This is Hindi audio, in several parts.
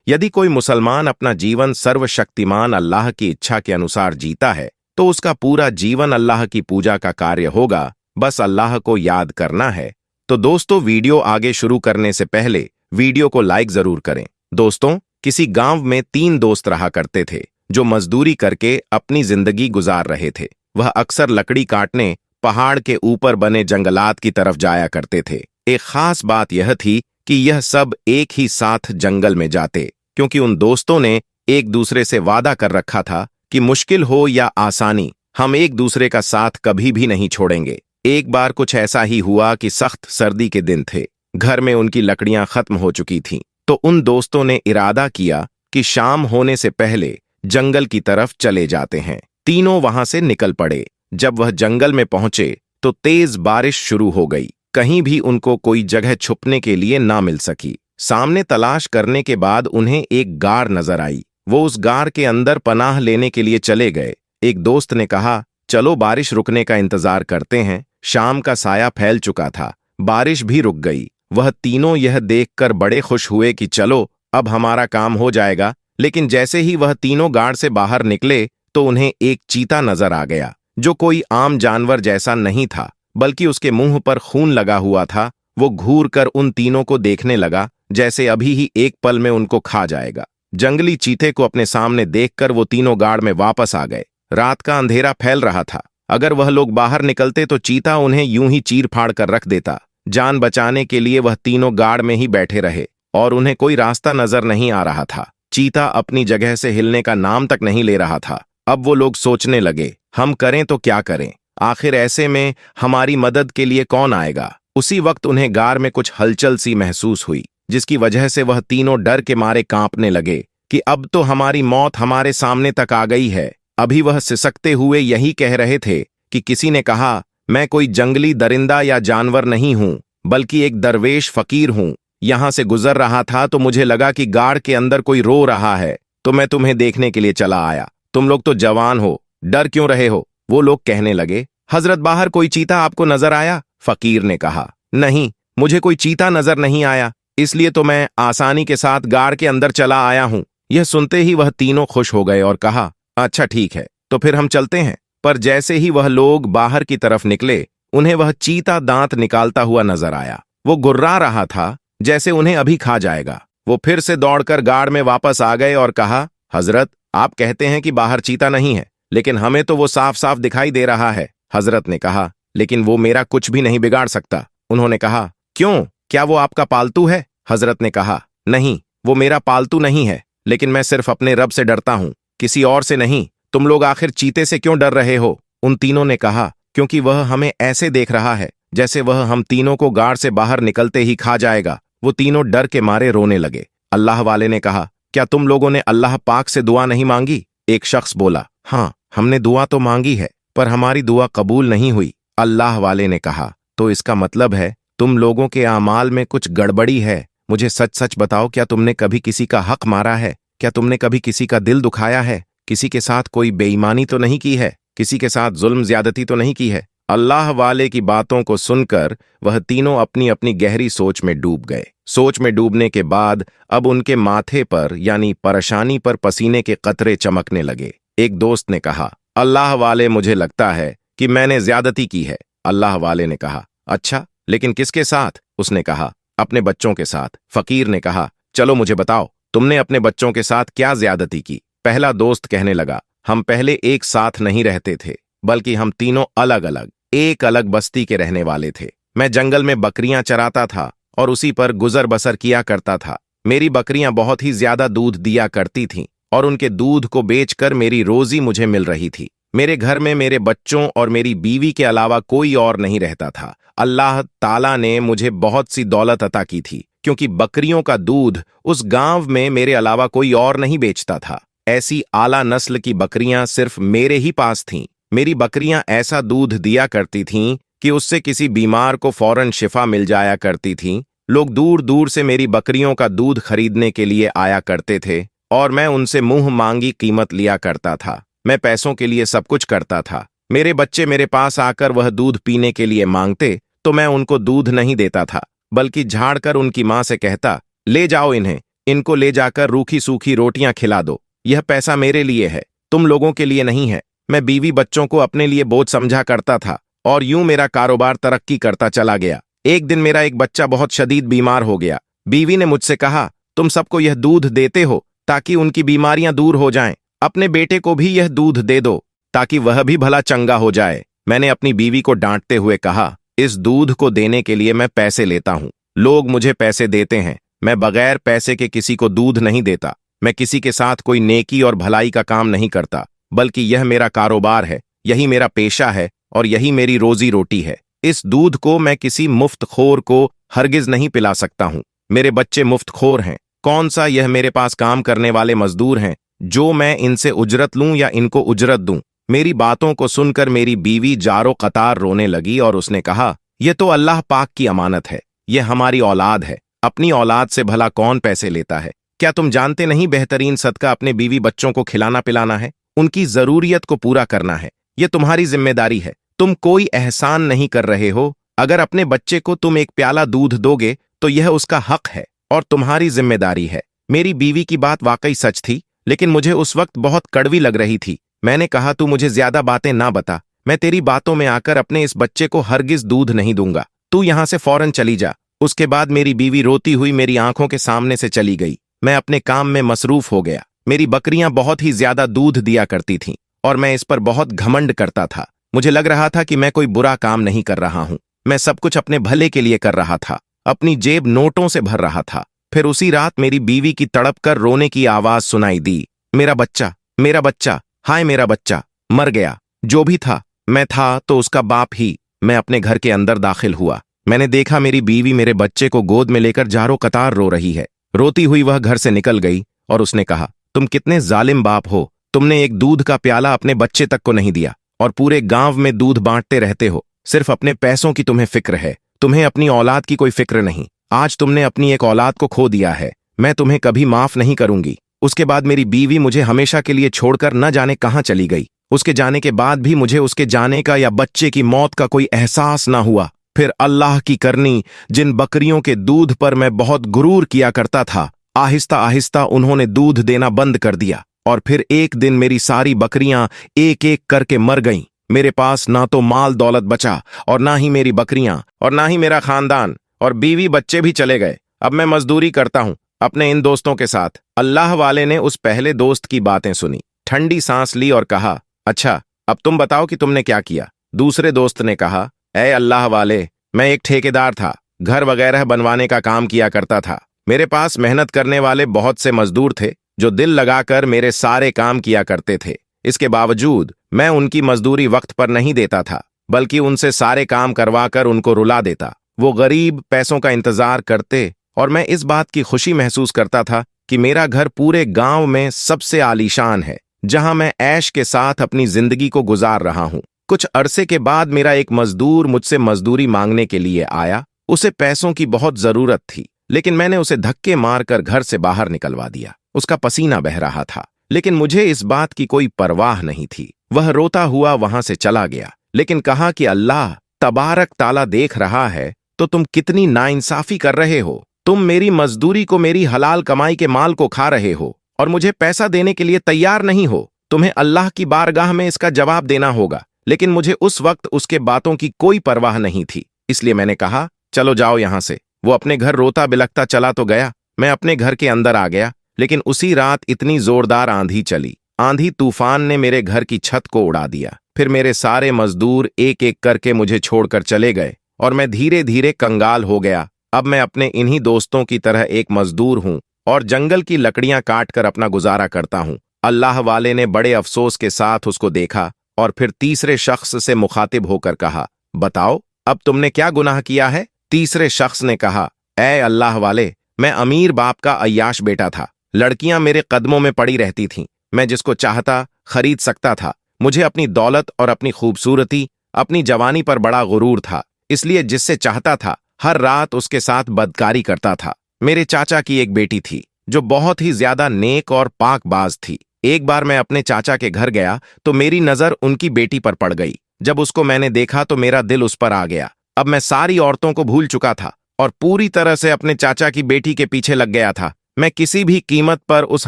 यदि कोई मुसलमान अपना जीवन सर्वशक्तिमान अल्लाह की इच्छा के अनुसार जीता है तो उसका पूरा जीवन अल्लाह की पूजा का कार्य होगा। बस अल्लाह को याद करना है। तो दोस्तों, वीडियो आगे शुरू करने से पहले वीडियो को लाइक जरूर करें। दोस्तों, किसी गांव में 3 दोस्त रहा करते थे जो मजदूरी करके अपनी जिंदगी गुजार रहे थे। वह अक्सर लकड़ी काटने पहाड़ के ऊपर बने जंगलात की तरफ जाया करते थे। एक खास बात यह थी कि यह सब एक ही साथ जंगल में जाते, क्योंकि उन दोस्तों ने एक दूसरे से वादा कर रखा था कि मुश्किल हो या आसानी, हम एक दूसरे का साथ कभी भी नहीं छोड़ेंगे। एक बार कुछ ऐसा ही हुआ कि सख्त सर्दी के दिन थे। घर में उनकी लकड़ियां खत्म हो चुकी थीं, तो उन दोस्तों ने इरादा किया कि शाम होने से पहले जंगल की तरफ चले जाते हैं। तीनों वहां से निकल पड़े। जब वह जंगल में पहुंचे तो तेज बारिश शुरू हो गई। कहीं भी उनको कोई जगह छुपने के लिए ना मिल सकी। सामने तलाश करने के बाद उन्हें एक गार नजर आई। वो उस गार के अंदर पनाह लेने के लिए चले गए। एक दोस्त ने कहा, चलो बारिश रुकने का इंतजार करते हैं। शाम का साया फैल चुका था, बारिश भी रुक गई। वह तीनों यह देखकर बड़े खुश हुए कि चलो अब हमारा काम हो जाएगा। लेकिन जैसे ही वह तीनों गाड़ से बाहर निकले तो उन्हें एक चीता नजर आ गया, जो कोई आम जानवर जैसा नहीं था, बल्कि उसके मुंह पर खून लगा हुआ था। वो घूर कर उन तीनों को देखने लगा, जैसे अभी ही एक पल में उनको खा जाएगा। जंगली चीते को अपने सामने देखकर वो तीनों गाड़ में वापस आ गए। रात का अंधेरा फैल रहा था। अगर वह लोग बाहर निकलते तो चीता उन्हें यूं ही चीर फाड़ कर रख देता। जान बचाने के लिए वह तीनों गाड़ में ही बैठे रहे और उन्हें कोई रास्ता नजर नहीं आ रहा था। चीता अपनी जगह से हिलने का नाम तक नहीं ले रहा था। अब वो लोग सोचने लगे, हम करें तो क्या करें, आखिर ऐसे में हमारी मदद के लिए कौन आएगा। उसी वक्त उन्हें गार में कुछ हलचल सी महसूस हुई, जिसकी वजह से वह तीनों डर के मारे कांपने लगे कि अब तो हमारी मौत हमारे सामने तक आ गई है। अभी वह सिसकते हुए यही कह रहे थे कि किसी ने कहा, मैं कोई जंगली दरिंदा या जानवर नहीं हूं, बल्कि एक दरवेश फकीर हूं। यहां से गुजर रहा था तो मुझे लगा कि गाड़ के अंदर कोई रो रहा है, तो मैं तुम्हें देखने के लिए चला आया। तुम लोग तो जवान हो, डर क्यों रहे हो। वो लोग कहने लगे, हजरत बाहर कोई चीता आपको नजर आया। फकीर ने कहा, नहीं, मुझे कोई चीता नजर नहीं आया, इसलिए तो मैं आसानी के साथ गाड़ के अंदर चला आया हूं। यह सुनते ही वह तीनों खुश हो गए और कहा, अच्छा ठीक है, तो फिर हम चलते हैं। पर जैसे ही वह लोग बाहर की तरफ निकले, उन्हें वह चीता दांत निकालता हुआ नजर आया। वो गुर्रा रहा था जैसे उन्हें अभी खा जाएगा। वो फिर से दौड़कर गाड़ में वापस आ गए और कहा, हजरत, आप कहते हैं कि बाहर चीता नहीं है, लेकिन हमें तो वो साफ साफ दिखाई दे रहा है। हजरत ने कहा, लेकिन वो मेरा कुछ भी नहीं बिगाड़ सकता। उन्होंने कहा, क्यों, क्या वो आपका पालतू है। हजरत ने कहा, नहीं, वो मेरा पालतू नहीं है, लेकिन मैं सिर्फ अपने रब से डरता हूं, किसी और से नहीं। तुम लोग आखिर चीते से क्यों डर रहे हो। उन तीनों ने कहा, क्योंकि वह हमें ऐसे देख रहा है जैसे वह हम तीनों को गाड़ से बाहर निकलते ही खा जाएगा। वो तीनों डर के मारे रोने लगे। अल्लाह वाले ने कहा, क्या तुम लोगों ने अल्लाह पाक से दुआ नहीं मांगी। एक शख्स बोला, हाँ, हमने दुआ तो मांगी है, पर हमारी दुआ कबूल नहीं हुई। अल्लाह वाले ने कहा, तो इसका मतलब है तुम लोगों के आमाल में कुछ गड़बड़ी है। मुझे सच सच बताओ, क्या तुमने कभी किसी का हक मारा है। क्या तुमने कभी किसी का दिल दुखाया है। किसी के साथ कोई बेईमानी तो नहीं की है। किसी के साथ जुल्म ज्यादती तो नहीं की है। अल्लाह वाले की बातों को सुनकर वह तीनों अपनी अपनी गहरी सोच में डूब गए। सोच में डूबने के बाद अब उनके माथे पर यानी परेशानी पर पसीने के कतरे चमकने लगे। एक दोस्त ने कहा, अल्लाह वाले, मुझे लगता है कि मैंने ज्यादती की है। अल्लाह वाले ने कहा, अच्छा, लेकिन किसके साथ। उसने कहा, अपने बच्चों के साथ। फकीर ने कहा, चलो मुझे बताओ, तुमने अपने बच्चों के साथ क्या ज्यादती की। पहला दोस्त कहने लगा, हम पहले एक साथ नहीं रहते थे, बल्कि हम तीनों अलग अलग एक अलग बस्ती के रहने वाले थे। मैं जंगल में बकरियां चराता था और उसी पर गुजर बसर किया करता था। मेरी बकरियां बहुत ही ज्यादा दूध दिया करती थीं और उनके दूध को बेचकर मेरी रोजी मुझे मिल रही थी। मेरे घर में मेरे बच्चों और मेरी बीवी के अलावा कोई और नहीं रहता था। अल्लाह ताला ने मुझे बहुत सी दौलत अता की थी, क्योंकि बकरियों का दूध उस गांव में मेरे अलावा कोई और नहीं बेचता था। ऐसी आला नस्ल की बकरियां सिर्फ मेरे ही पास थीं। मेरी बकरियां ऐसा दूध दिया करती थीं कि उससे किसी बीमार को फौरन शिफा मिल जाया करती थीं। लोग दूर दूर से मेरी बकरियों का दूध खरीदने के लिए आया करते थे और मैं उनसे मुंह मांगी कीमत लिया करता था। मैं पैसों के लिए सब कुछ करता था। मेरे बच्चे मेरे पास आकर वह दूध पीने के लिए मांगते तो मैं उनको दूध नहीं देता था, बल्कि झाड़कर उनकी मां से कहता, ले जाओ इन्हें, इनको ले जाकर रूखी सूखी रोटियां खिला दो। यह पैसा मेरे लिए है, तुम लोगों के लिए नहीं है। मैं बीवी बच्चों को अपने लिए बोझ समझा करता था और यूं मेरा कारोबार तरक्की करता चला गया। एक दिन मेरा एक बच्चा बहुत शदीद बीमार हो गया। बीवी ने मुझसे कहा, तुम सबको यह दूध देते हो ताकि उनकी बीमारियां दूर हो जाएं। अपने बेटे को भी यह दूध दे दो ताकि वह भी भला चंगा हो जाए। मैंने अपनी बीवी को डांटते हुए कहा, इस दूध को देने के लिए मैं पैसे लेता हूं। लोग मुझे पैसे देते हैं, मैं बगैर पैसे के किसी को दूध नहीं देता। मैं किसी के साथ कोई नेकी और भलाई का काम नहीं करता, बल्कि यह मेरा कारोबार है, यही मेरा पेशा है और यही मेरी रोजी रोटी है। इस दूध को मैं किसी मुफ्तखोर को हरगिज नहीं पिला सकता हूं। मेरे बच्चे मुफ्तखोर हैं। कौन सा यह मेरे पास काम करने वाले मजदूर हैं जो मैं इनसे उजरत लूं या इनको उजरत दूं। मेरी बातों को सुनकर मेरी बीवी जारो कतार रोने लगी और उसने कहा, यह तो अल्लाह पाक की अमानत है, यह हमारी औलाद है। अपनी औलाद से भला कौन पैसे लेता है? क्या तुम जानते नहीं बेहतरीन सदका अपने बीवी बच्चों को खिलाना पिलाना है, उनकी जरूरियत को पूरा करना है। यह तुम्हारी जिम्मेदारी है। तुम कोई एहसान नहीं कर रहे हो। अगर अपने बच्चे को तुम एक प्याला दूध दोगे तो यह उसका हक है और तुम्हारी जिम्मेदारी है। मेरी बीवी की बात वाकई सच थी, लेकिन मुझे उस वक्त बहुत कड़वी लग रही थी। मैंने कहा, तू मुझे ज्यादा बातें ना बता, मैं तेरी बातों में आकर अपने इस बच्चे को हरगिज दूध नहीं दूंगा। तू यहां से फौरन चली जा। उसके बाद मेरी बीवी रोती हुई मेरी आंखों के सामने से चली गई। मैं अपने काम में मसरूफ हो गया। मेरी बकरियां बहुत ही ज्यादा दूध दिया करती थीं और मैं इस पर बहुत घमंड करता था। मुझे लग रहा था कि मैं कोई बुरा काम नहीं कर रहा हूं। मैं सब कुछ अपने भले के लिए कर रहा था। अपनी जेब नोटों से भर रहा था। फिर उसी रात मेरी बीवी की तड़प कर रोने की आवाज सुनाई दी, मेरा बच्चा, मेरा बच्चा, हाय मेरा बच्चा मर गया। जो भी था, मैं था तो उसका बाप ही। मैं अपने घर के अंदर दाखिल हुआ। मैंने देखा मेरी बीवी मेरे बच्चे को गोद में लेकर जारो कतार रो रही है। रोती हुई वह घर से निकल गई और उसने कहा, तुम कितने जालिम बाप हो। तुमने एक दूध का प्याला अपने बच्चे तक को नहीं दिया और पूरे गांव में दूध बांटते रहते हो। सिर्फ अपने पैसों की तुम्हें फिक्र है, तुम्हें अपनी औलाद की कोई फिक्र नहीं। आज तुमने अपनी एक औलाद को खो दिया है। मैं तुम्हें कभी माफ नहीं करूंगी। उसके बाद मेरी बीवी मुझे हमेशा के लिए छोड़कर न जाने कहां चली गई। उसके जाने के बाद भी मुझे उसके जाने का या बच्चे की मौत का कोई एहसास ना हुआ। फिर अल्लाह की करनी, जिन बकरियों के दूध पर मैं बहुत गुरूर किया करता था, आहिस्ता आहिस्ता उन्होंने दूध देना बंद कर दिया और फिर एक दिन मेरी सारी बकरियां एक एक करके मर गईं। मेरे पास ना तो माल दौलत बचा और ना ही मेरी बकरियां और ना ही मेरा खानदान, और बीवी बच्चे भी चले गए। अब मैं मजदूरी करता हूं अपने इन दोस्तों के साथ। अल्लाह वाले ने उस पहले दोस्त की बातें सुनी, ठंडी सांस ली और कहा, अच्छा अब तुम बताओ कि तुमने क्या किया। दूसरे दोस्त ने कहा, ऐ अल्लाह वाले, मैं एक ठेकेदार था, घर वगैरह बनवाने का काम किया करता था। मेरे पास मेहनत करने वाले बहुत से मजदूर थे जो दिल लगाकर मेरे सारे काम किया करते थे। इसके बावजूद मैं उनकी मजदूरी वक्त पर नहीं देता था, बल्कि उनसे सारे काम करवाकर उनको रुला देता। वो गरीब पैसों का इंतजार करते और मैं इस बात की खुशी महसूस करता था कि मेरा घर पूरे गांव में सबसे आलीशान है, जहां मैं ऐश के साथ अपनी जिंदगी को गुजार रहा हूं। कुछ अरसे के बाद मेरा एक मजदूर मुझसे मजदूरी मांगने के लिए आया। उसे पैसों की बहुत जरूरत थी, लेकिन मैंने उसे धक्के मारकर घर से बाहर निकलवा दिया। उसका पसीना बह रहा था, लेकिन मुझे इस बात की कोई परवाह नहीं थी। वह रोता हुआ वहां से चला गया, लेकिन कहा कि अल्लाह तबारक ताला देख रहा है तो तुम कितनी नाइंसाफी कर रहे हो। तुम मेरी मजदूरी को, मेरी हलाल कमाई के माल को खा रहे हो और मुझे पैसा देने के लिए तैयार नहीं हो। तुम्हें अल्लाह की बारगाह में इसका जवाब देना होगा। लेकिन मुझे उस वक्त उसके बातों की कोई परवाह नहीं थी, इसलिए मैंने कहा, चलो जाओ यहां से। वो अपने घर रोता बिलखता चला तो गया। मैं अपने घर के अंदर आ गया, लेकिन उसी रात इतनी जोरदार आंधी चली। आंधी तूफान ने मेरे घर की छत को उड़ा दिया। फिर मेरे सारे मजदूर एक एक करके मुझे छोड़कर चले गए और मैं धीरे धीरे कंगाल हो गया। अब मैं अपने इन्हीं दोस्तों की तरह एक मजदूर हूं और जंगल की लकड़ियां काटकर अपना गुजारा करता हूं। अल्लाह वाले ने बड़े अफसोस के साथ उसको देखा और फिर तीसरे शख्स से मुखातिब होकर कहा, बताओ अब तुमने क्या गुनाह किया है। तीसरे शख्स ने कहा, ऐ अल्लाह वाले, मैं अमीर बाप का अय्याश बेटा था। लड़कियां मेरे कदमों में पड़ी रहती थीं। मैं जिसको चाहता खरीद सकता था। मुझे अपनी दौलत और अपनी खूबसूरती, अपनी जवानी पर बड़ा गुरूर था, इसलिए जिससे चाहता था हर रात उसके साथ बदकारी करता था। मेरे चाचा की एक बेटी थी जो बहुत ही ज्यादा नेक और पाकबाज थी। एक बार मैं अपने चाचा के घर गया तो मेरी नजर उनकी बेटी पर पड़ गई। जब उसको मैंने देखा तो मेरा दिल उस पर आ गया। अब मैं सारी औरतों को भूल चुका था और पूरी तरह से अपने चाचा की बेटी के पीछे लग गया था। मैं किसी भी कीमत पर उस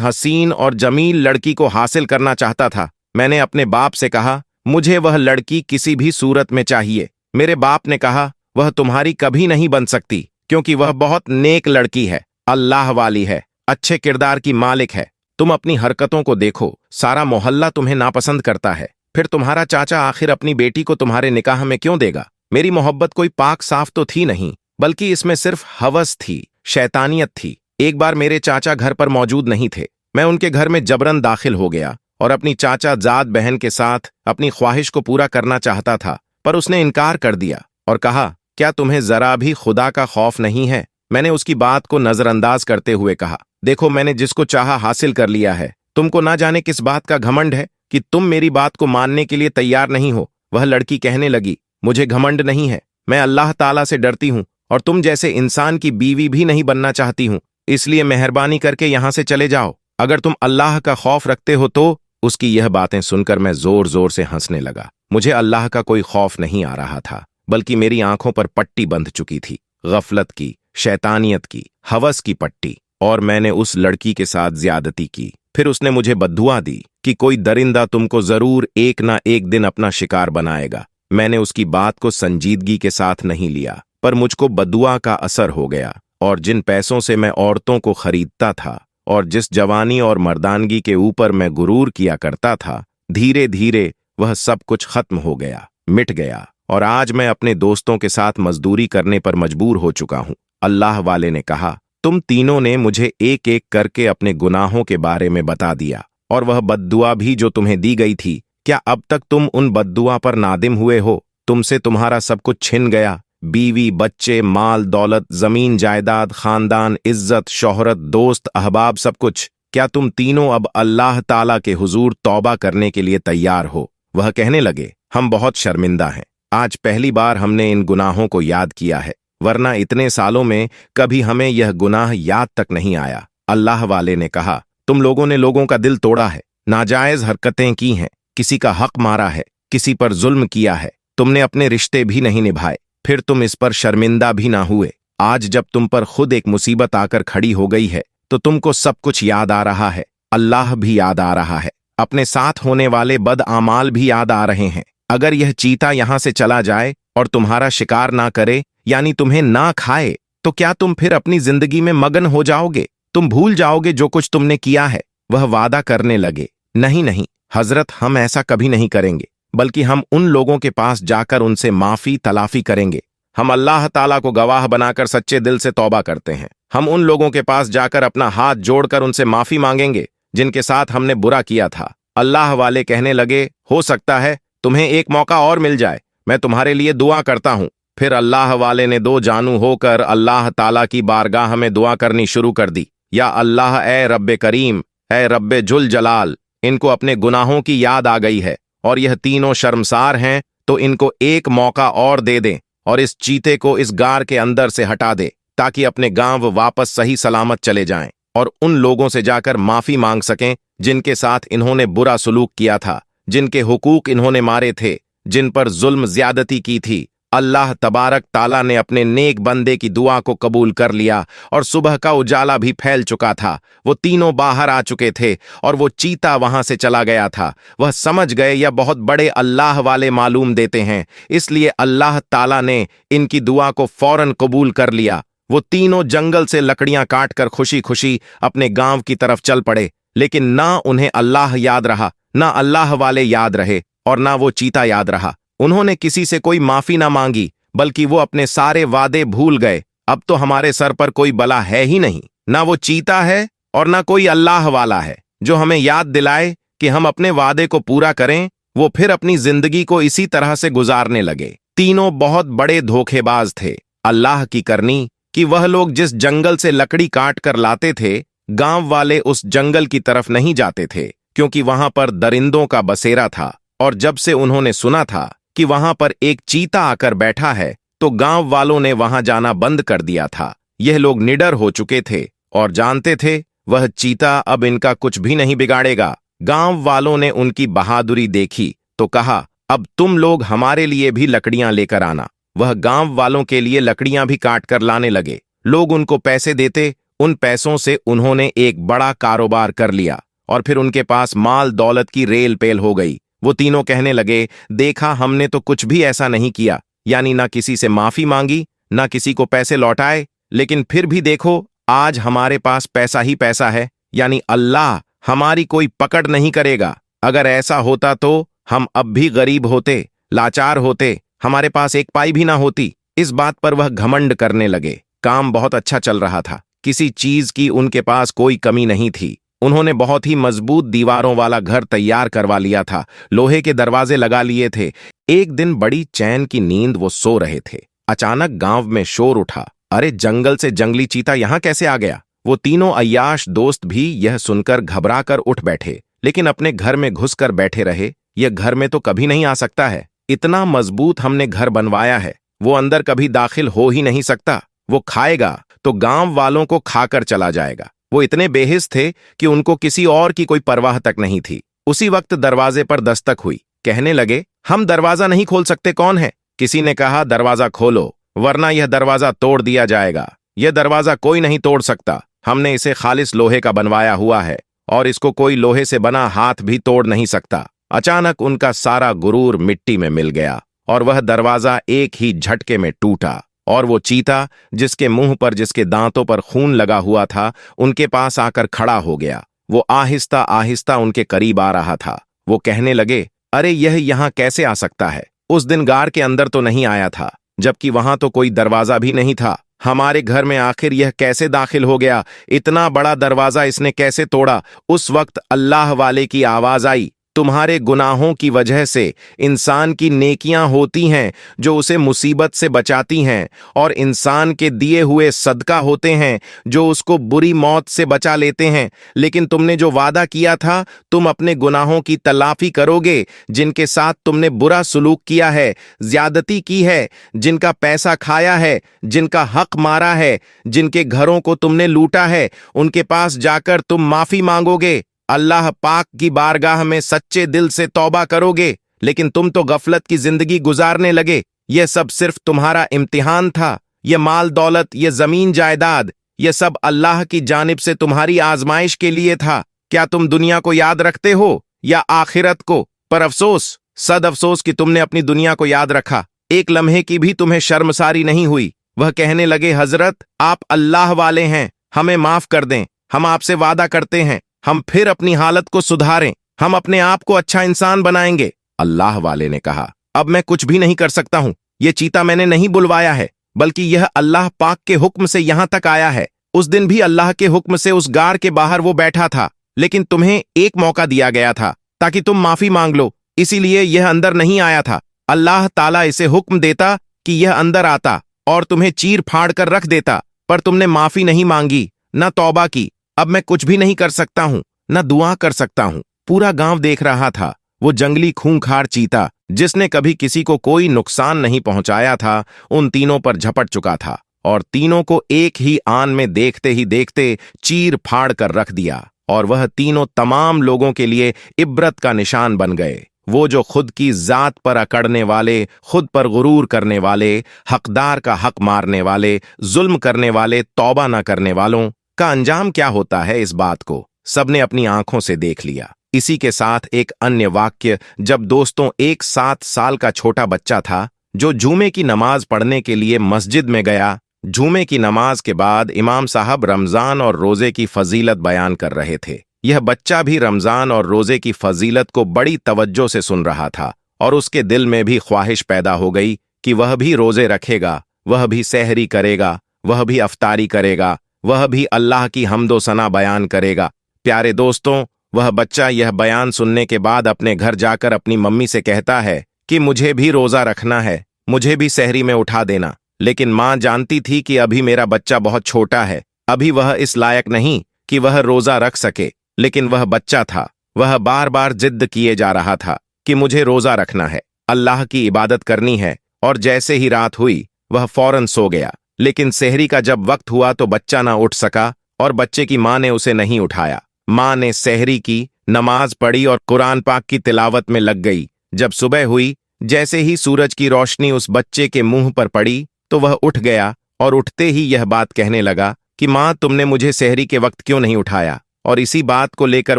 हसीन और जमील लड़की को हासिल करना चाहता था। मैंने अपने बाप से कहा, मुझे वह लड़की किसी भी सूरत में चाहिए। मेरे बाप ने कहा, वह तुम्हारी कभी नहीं बन सकती, क्योंकि वह बहुत नेक लड़की है, अल्लाह वाली है, अच्छे किरदार की मालिक है। तुम अपनी हरकतों को देखो, सारा मोहल्ला तुम्हें नापसंद करता है। फिर तुम्हारा चाचा आखिर अपनी बेटी को तुम्हारे निकाह में क्यों देगा? मेरी मोहब्बत कोई पाक साफ तो थी नहीं, बल्कि इसमें सिर्फ हवस थी, शैतानियत थी। एक बार मेरे चाचा घर पर मौजूद नहीं थे। मैं उनके घर में जबरन दाखिल हो गया और अपनी चाचा जाद बहन के साथ अपनी ख्वाहिश को पूरा करना चाहता था, पर उसने इनकार कर दिया और कहा, क्या तुम्हें जरा भी खुदा का खौफ नहीं है? मैंने उसकी बात को नजरअंदाज करते हुए कहा, देखो, मैंने जिसको चाहा हासिल कर लिया है। तुमको ना जाने किस बात का घमंड है कि तुम मेरी बात को मानने के लिए तैयार नहीं हो। वह लड़की कहने लगी, मुझे घमंड नहीं है, मैं अल्लाह ताला से डरती हूं और तुम जैसे इंसान की बीवी भी नहीं बनना चाहती हूं, इसलिए मेहरबानी करके यहां से चले जाओ। अगर तुम अल्लाह का खौफ रखते हो तो। उसकी यह बातें सुनकर मैं जोर जोर से हंसने लगा। मुझे अल्लाह का कोई खौफ नहीं आ रहा था, बल्कि मेरी आंखों पर पट्टी बंध चुकी थी, गफलत की, शैतानियत की, हवस की पट्टी। और मैंने उस लड़की के साथ ज्यादती की। फिर उसने मुझे बद्दुआ दी कि कोई दरिंदा तुमको जरूर एक ना एक दिन अपना शिकार बनाएगा। मैंने उसकी बात को संजीदगी के साथ नहीं लिया, पर मुझको बद्दुआ का असर हो गया, और जिन पैसों से मैं औरतों को खरीदता था और जिस जवानी और मर्दानगी के ऊपर मैं गुरूर किया करता था, धीरे धीरे वह सब कुछ खत्म हो गया, मिट गया, और आज मैं अपने दोस्तों के साथ मजदूरी करने पर मजबूर हो चुका हूं। अल्लाह वाले ने कहा, तुम तीनों ने मुझे एक एक करके अपने गुनाहों के बारे में बता दिया, और वह बद्दुआ भी जो तुम्हें दी गई थी, क्या अब तक तुम उन बद्दुआ पर नादिम हुए हो? तुमसे तुम्हारा सब कुछ छिन गया, बीवी, बच्चे, माल दौलत, जमीन जायदाद, खानदान, इज्जत, शोहरत, दोस्त, अहबाब, सब कुछ। क्या तुम तीनों अब अल्लाह ताला के हुजूर तौबा करने के लिए तैयार हो? वह कहने लगे, हम बहुत शर्मिंदा हैं। आज पहली बार हमने इन गुनाहों को याद किया है, वरना इतने सालों में कभी हमें यह गुनाह याद तक नहीं आया। अल्लाह वाले ने कहा, तुम लोगों ने लोगों का दिल तोड़ा है, नाजायज हरकतें की हैं, किसी का हक मारा है, किसी पर जुल्म किया है, तुमने अपने रिश्ते भी नहीं निभाए, फिर तुम इस पर शर्मिंदा भी ना हुए। आज जब तुम पर खुद एक मुसीबत आकर खड़ी हो गई है, तो तुमको सब कुछ याद आ रहा है, अल्लाह भी याद आ रहा है, अपने साथ होने वाले बद आमाल भी याद आ रहे हैं। अगर यह चीता यहां से चला जाए और तुम्हारा शिकार ना करे, यानी तुम्हें ना खाए, तो क्या तुम फिर अपनी जिंदगी में मगन हो जाओगे? तुम भूल जाओगे जो कुछ तुमने किया है? वह वादा करने लगे, नहीं नहीं हजरत, हम ऐसा कभी नहीं करेंगे, बल्कि हम उन लोगों के पास जाकर उनसे माफी तलाफी करेंगे। हम अल्लाह ताला को गवाह बनाकर सच्चे दिल से तौबा करते हैं। हम उन लोगों के पास जाकर अपना हाथ जोड़कर उनसे माफी मांगेंगे जिनके साथ हमने बुरा किया था। अल्लाह वाले कहने लगे, हो सकता है तुम्हें एक मौका और मिल जाए, मैं तुम्हारे लिए दुआ करता हूं। फिर अल्लाह वाले ने दो जानू होकर अल्लाह ताला की बारगाह में दुआ करनी शुरू कर दी, या अल्लाह, ए रब्बे करीम, ए रब्बे जुल जलाल, इनको अपने गुनाहों की याद आ गई है और यह तीनों शर्मसार हैं, तो इनको एक मौका और दे दें और इस चीते को इस गार के अंदर से हटा दे, ताकि अपने गांव वापस सही सलामत चले जाएं और उन लोगों से जाकर माफी मांग सकें जिनके साथ इन्होंने बुरा सलूक किया था, जिनके हुकूक इन्होंने मारे थे, जिन पर जुल्म ज्यादती की थी। अल्लाह तबारक ताला ने अपने नेक बंदे की दुआ को कबूल कर लिया और सुबह का उजाला भी फैल चुका था। वो तीनों बाहर आ चुके थे और वो चीता वहां से चला गया था। वह समझ गए यह बहुत बड़े अल्लाह वाले मालूम देते हैं, इसलिए अल्लाह ताला ने इनकी दुआ को फौरन कबूल कर लिया। वो तीनों जंगल से लकड़ियां काटकर खुशी खुशी अपने गांव की तरफ चल पड़े, लेकिन ना उन्हें अल्लाह याद रहा, ना अल्लाह वाले याद रहे और ना वो चीता याद रहा। उन्होंने किसी से कोई माफी ना मांगी, बल्कि वो अपने सारे वादे भूल गए। अब तो हमारे सर पर कोई बला है ही नहीं, ना वो चीता है और ना कोई अल्लाह वाला है जो हमें याद दिलाए कि हम अपने वादे को पूरा करें। वो फिर अपनी जिंदगी को इसी तरह से गुजारने लगे। तीनों बहुत बड़े धोखेबाज थे। अल्लाह की करनी कि वह लोग जिस जंगल से लकड़ी काट कर लाते थे, गांव वाले उस जंगल की तरफ नहीं जाते थे, क्योंकि वहां पर दरिंदों का बसेरा था। और जब से उन्होंने सुना था कि वहां पर एक चीता आकर बैठा है, तो गांव वालों ने वहां जाना बंद कर दिया था। यह लोग निडर हो चुके थे और जानते थे वह चीता अब इनका कुछ भी नहीं बिगाड़ेगा। गांव वालों ने उनकी बहादुरी देखी तो कहा, अब तुम लोग हमारे लिए भी लकड़ियां लेकर आना। वह गांव वालों के लिए लकड़ियां भी काट कर लाने लगे। लोग उनको पैसे देते, उन पैसों से उन्होंने एक बड़ा कारोबार कर लिया और फिर उनके पास माल दौलत की रेल पेल हो गई। वो तीनों कहने लगे, देखा हमने तो कुछ भी ऐसा नहीं किया, यानी ना किसी से माफी मांगी, ना किसी को पैसे लौटाए, लेकिन फिर भी देखो आज हमारे पास पैसा ही पैसा है, यानी अल्लाह हमारी कोई पकड़ नहीं करेगा। अगर ऐसा होता तो हम अब भी गरीब होते, लाचार होते, हमारे पास एक पाई भी ना होती। इस बात पर वह घमंड करने लगे। काम बहुत अच्छा चल रहा था, किसी चीज की उनके पास कोई कमी नहीं थी। उन्होंने बहुत ही मजबूत दीवारों वाला घर तैयार करवा लिया था, लोहे के दरवाजे लगा लिए थे। एक दिन बड़ी चैन की नींद वो सो रहे थे, अचानक गांव में शोर उठा। अरे जंगल से जंगली चीता यहां कैसे आ गया? वो तीनों अय्याश दोस्त भी यह सुनकर घबरा कर उठ बैठे, लेकिन अपने घर में घुसकर बैठे रहे। यह घर में तो कभी नहीं आ सकता है, इतना मजबूत हमने घर बनवाया है, वो अंदर कभी दाखिल हो ही नहीं सकता। वो खाएगा तो गांव वालों को खाकर चला जाएगा। वो इतने बेहिस थे कि उनको किसी और की कोई परवाह तक नहीं थी। उसी वक्त दरवाजे पर दस्तक हुई। कहने लगे, हम दरवाजा नहीं खोल सकते, कौन है? किसी ने कहा, दरवाजा खोलो वरना यह दरवाजा तोड़ दिया जाएगा। यह दरवाजा कोई नहीं तोड़ सकता, हमने इसे खालिस लोहे का बनवाया हुआ है और इसको कोई लोहे से बना हाथ भी तोड़ नहीं सकता। अचानक उनका सारा गुरूर मिट्टी में मिल गया और वह दरवाजा एक ही झटके में टूटा और वो चीता जिसके मुंह पर, जिसके दांतों पर खून लगा हुआ था, उनके पास आकर खड़ा हो गया। वो आहिस्ता आहिस्ता उनके करीब आ रहा था। वो कहने लगे, अरे यह यहां कैसे आ सकता है? उस दिन गार के अंदर तो नहीं आया था, जबकि वहां तो कोई दरवाजा भी नहीं था। हमारे घर में आखिर यह कैसे दाखिल हो गया? इतना बड़ा दरवाजा इसने कैसे तोड़ा? उस वक्त अल्लाह वाले की आवाज आई, तुम्हारे गुनाहों की वजह से इंसान की नेकियां होती हैं जो उसे मुसीबत से बचाती हैं, और इंसान के दिए हुए सदका होते हैं जो उसको बुरी मौत से बचा लेते हैं। लेकिन तुमने जो वादा किया था, तुम अपने गुनाहों की तलाफी करोगे, जिनके साथ तुमने बुरा सुलूक किया है, ज्यादती की है, जिनका पैसा खाया है, जिनका हक मारा है, जिनके घरों को तुमने लूटा है, उनके पास जाकर तुम माफी मांगोगे, अल्लाह पाक की बारगाह में सच्चे दिल से तौबा करोगे। लेकिन तुम तो गफलत की जिंदगी गुजारने लगे। यह सब सिर्फ तुम्हारा इम्तिहान था। यह माल दौलत, यह जमीन जायदाद, यह सब अल्लाह की जानिब से तुम्हारी आजमाइश के लिए था। क्या तुम दुनिया को याद रखते हो या आखिरत को? पर अफसोस, सद अफसोस कि तुमने अपनी दुनिया को याद रखा। एक लम्हे की भी तुम्हें शर्मसारी नहीं हुई। वह कहने लगे, हजरत आप अल्लाह वाले हैं, हमें माफ कर दें। हम आपसे वादा करते हैं, हम फिर अपनी हालत को सुधारें, हम अपने आप को अच्छा इंसान बनाएंगे। अल्लाह वाले ने कहा, अब मैं कुछ भी नहीं कर सकता हूं। यह चीता मैंने नहीं बुलवाया है, बल्कि यह अल्लाह पाक के हुक्म से यहां तक आया है। उस दिन भी अल्लाह के हुक्म से उस गार के बाहर वो बैठा था, लेकिन तुम्हें एक मौका दिया गया था ताकि तुम माफी मांग लो, इसीलिए यह अंदर नहीं आया था। अल्लाह ताला इसे हुक्म देता कि यह अंदर आता और तुम्हें चीर फाड़ कर रख देता, पर तुमने माफी नहीं मांगी, न तौबा की। अब मैं कुछ भी नहीं कर सकता हूं, न दुआ कर सकता हूं। पूरा गांव देख रहा था। वो जंगली खूंखार चीता, जिसने कभी किसी को कोई नुकसान नहीं पहुंचाया था, उन तीनों पर झपट चुका था और तीनों को एक ही आन में देखते ही देखते चीर फाड़ कर रख दिया। और वह तीनों तमाम लोगों के लिए इब्रत का निशान बन गए। वो जो खुद की जात पर अकड़ने वाले, खुद पर गुरूर करने वाले, हकदार का हक मारने वाले, जुल्म करने वाले, तौबा न करने वालों का अंजाम क्या होता है, इस बात को सबने अपनी आंखों से देख लिया। इसी के साथ एक अन्य वाक्य, जब दोस्तों एक 7 साल का छोटा बच्चा था जो जुमे की नमाज पढ़ने के लिए मस्जिद में गया। जुमे की नमाज के बाद इमाम साहब रमजान और रोजे की फजीलत बयान कर रहे थे। यह बच्चा भी रमजान और रोजे की फजीलत को बड़ी तवज्जो से सुन रहा था और उसके दिल में भी ख्वाहिश पैदा हो गई कि वह भी रोजे रखेगा, वह भी सहरी करेगा, वह भी अफ्तारी करेगा, वह भी अल्लाह की हम्दो सना बयान करेगा। प्यारे दोस्तों, वह बच्चा यह बयान सुनने के बाद अपने घर जाकर अपनी मम्मी से कहता है कि मुझे भी रोजा रखना है, मुझे भी सहरी में उठा देना। लेकिन मां जानती थी कि अभी मेरा बच्चा बहुत छोटा है, अभी वह इस लायक नहीं कि वह रोजा रख सके। लेकिन वह बच्चा था, वह बार बार जिद्द किए जा रहा था कि मुझे रोजा रखना है, अल्लाह की इबादत करनी है। और जैसे ही रात हुई वह फौरन सो गया। लेकिन सहरी का जब वक्त हुआ तो बच्चा ना उठ सका और बच्चे की मां ने उसे नहीं उठाया। मां ने सहरी की, नमाज पढ़ी और कुरान पाक की तिलावत में लग गई। जब सुबह हुई, जैसे ही सूरज की रोशनी उस बच्चे के मुंह पर पड़ी तो वह उठ गया और उठते ही यह बात कहने लगा कि माँ तुमने मुझे सहरी के वक्त क्यों नहीं उठाया। और इसी बात को लेकर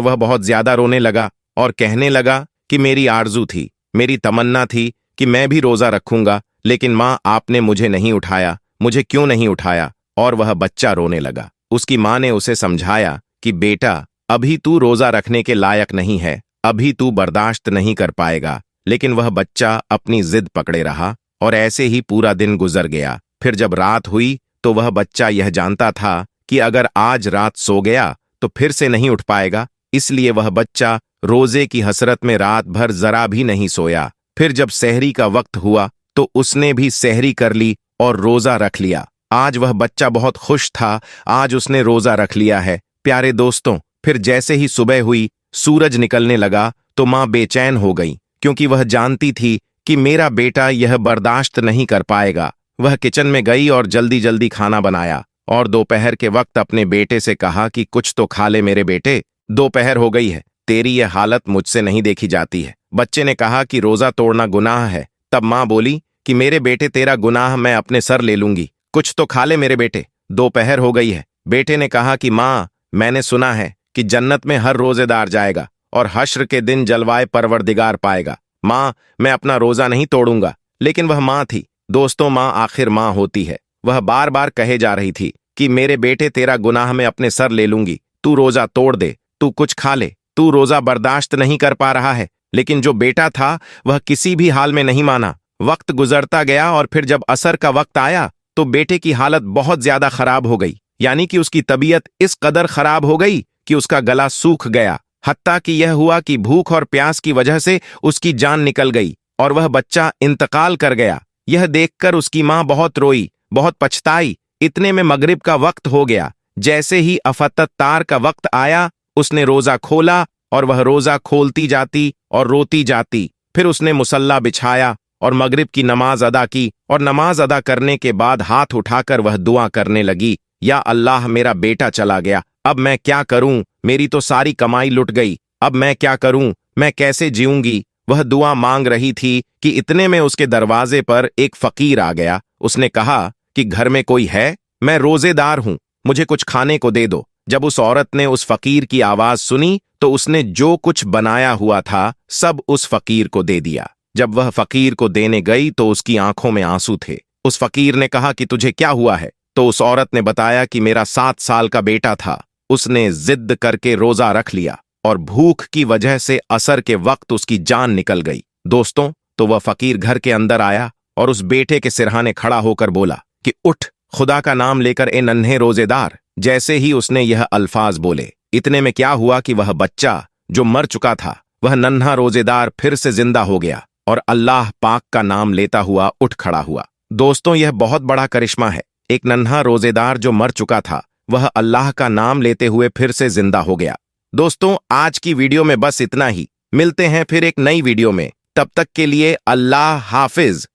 वह बहुत ज्यादा रोने लगा और कहने लगा कि मेरी आरजू थी, मेरी तमन्ना थी कि मैं भी रोजा रखूंगा, लेकिन माँ आपने मुझे नहीं उठाया, मुझे क्यों नहीं उठाया। और वह बच्चा रोने लगा। उसकी माँ ने उसे समझाया कि बेटा अभी तू रोजा रखने के लायक नहीं है, अभी तू बर्दाश्त नहीं कर पाएगा। लेकिन वह बच्चा अपनी जिद पकड़े रहा और ऐसे ही पूरा दिन गुजर गया। फिर जब रात हुई तो वह बच्चा यह जानता था कि अगर आज रात सो गया तो फिर से नहीं उठ पाएगा, इसलिए वह बच्चा रोजे की हसरत में रात भर जरा भी नहीं सोया। फिर जब सहरी का वक्त हुआ तो उसने भी सहरी कर ली और रोजा रख लिया। आज वह बच्चा बहुत खुश था, आज उसने रोजा रख लिया है। प्यारे दोस्तों, फिर जैसे ही सुबह हुई, सूरज निकलने लगा तो माँ बेचैन हो गई, क्योंकि वह जानती थी कि मेरा बेटा यह बर्दाश्त नहीं कर पाएगा। वह किचन में गई और जल्दी जल्दी खाना बनाया और दोपहर के वक्त अपने बेटे से कहा कि कुछ तो खा ले मेरे बेटे, दोपहर हो गई है, तेरी यह हालत मुझसे नहीं देखी जाती है। बच्चे ने कहा कि रोजा तोड़ना गुनाह है। तब माँ बोली कि मेरे बेटे तेरा गुनाह मैं अपने सर ले लूंगी, कुछ तो खा ले मेरे बेटे, दोपहर हो गई है। बेटे ने कहा कि माँ मैंने सुना है कि जन्नत में हर रोजेदार जाएगा और हश्र के दिन जलवाए परवरदिगार पाएगा। माँ मैं अपना रोजा नहीं तोड़ूंगा। लेकिन वह माँ थी दोस्तों, माँ आखिर माँ होती है। वह बार बार कहे जा रही थी कि मेरे बेटे तेरा गुनाह मैं अपने सर ले लूंगी, तू रोजा तोड़ दे, तू कुछ खा ले, तू रोजा बर्दाश्त नहीं कर पा रहा है। लेकिन जो बेटा था वह किसी भी हाल में नहीं माना। वक्त गुजरता गया और फिर जब असर का वक्त आया तो बेटे की हालत बहुत ज्यादा खराब हो गई, यानी कि उसकी तबीयत इस कदर खराब हो गई कि उसका गला सूख गया। हत्ता कि यह हुआ कि भूख और प्यास की वजह से उसकी जान निकल गई और वह बच्चा इंतकाल कर गया। यह देखकर उसकी माँ बहुत रोई, बहुत पछताई। इतने में मगरिब का वक्त हो गया। जैसे ही अफतत्तार का वक्त आया उसने रोजा खोला और वह रोजा खोलती जाती और रोती जाती। फिर उसने मुसल्ला बिछाया और मगरिब की नमाज अदा की और नमाज अदा करने के बाद हाथ उठाकर वह दुआ करने लगी, या अल्लाह मेरा बेटा चला गया, अब मैं क्या करूं, मेरी तो सारी कमाई लुट गई, अब मैं क्या करूं, मैं कैसे जीऊंगी। वह दुआ मांग रही थी कि इतने में उसके दरवाजे पर एक फकीर आ गया। उसने कहा कि घर में कोई है, मैं रोजेदार हूं, मुझे कुछ खाने को दे दो। जब उस औरत ने उस फकीर की आवाज सुनी तो उसने जो कुछ बनाया हुआ था सब उस फकीर को दे दिया। जब वह फकीर को देने गई तो उसकी आंखों में आंसू थे। उस फकीर ने कहा कि तुझे क्या हुआ है। तो उस औरत ने बताया कि मेरा 7 साल का बेटा था, उसने जिद करके रोजा रख लिया और भूख की वजह से असर के वक्त उसकी जान निकल गई। दोस्तों, तो वह फकीर घर के अंदर आया और उस बेटे के सिरहाने खड़ा होकर बोला कि उठ, खुदा का नाम लेकर ए नन्हे रोजेदार। जैसे ही उसने यह अल्फाज बोले, इतने में क्या हुआ कि वह बच्चा जो मर चुका था, वह नन्हा रोजेदार फिर से जिंदा हो गया और अल्लाह पाक का नाम लेता हुआ उठ खड़ा हुआ। दोस्तों, यह बहुत बड़ा करिश्मा है। एक नन्हा रोजेदार जो मर चुका था वह अल्लाह का नाम लेते हुए फिर से जिंदा हो गया। दोस्तों, आज की वीडियो में बस इतना ही। मिलते हैं फिर एक नई वीडियो में। तब तक के लिए अल्लाह हाफिज।